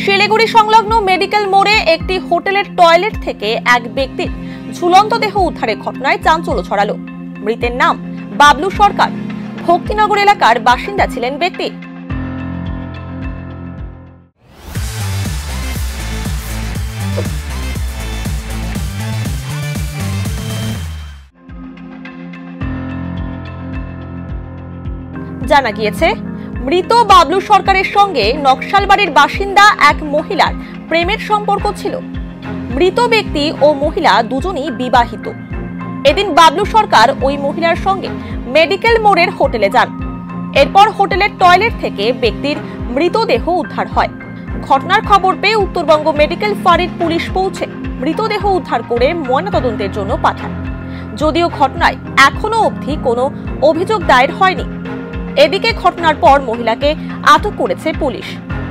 শিলিগুড়ি সংলগ্ন মেডিকেল মোড়ে একটি হোটেলের টয়লেট থেকে এক ব্যক্তির ঝুলন্ত দেহ উদ্ধারের ঘটনায় চাঞ্চল্য ছড়ালো। মৃতের নাম বাবলু সরকার। ভক্তিনগর এলাকার বাসিন্দা ছিলেন ব্যক্তি। জানা গিয়েছে, মৃত বাবলু সরকারের সঙ্গে নকশালবাড়ির বাসিন্দা এক মহিলার প্রেমের সম্পর্ক ছিল। মৃত ব্যক্তি ও মহিলা দুজনই বিবাহিত। এদিন বাবলু সরকার ওই মহিলার সঙ্গে মেডিকেল মোড়ের হোটেলে যান। এরপর হোটেলের টয়লেট থেকে ব্যক্তির মৃতদেহ উদ্ধার হয়। ঘটনার খবর পেয়ে উত্তরবঙ্গ মেডিকেল ফাঁড়ির পুলিশ পৌঁছে মৃতদেহ উদ্ধার করে ময়নাতদন্তের জন্য পাঠায়। যদিও ঘটনায় এখনো অবধি কোনো অভিযোগ দায়ের হয়নি। এদিকে ঘটনার পর মহিলাকে আটক করেছে পুলিশ।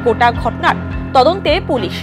গোটা ঘটনার তদন্তে পুলিশ।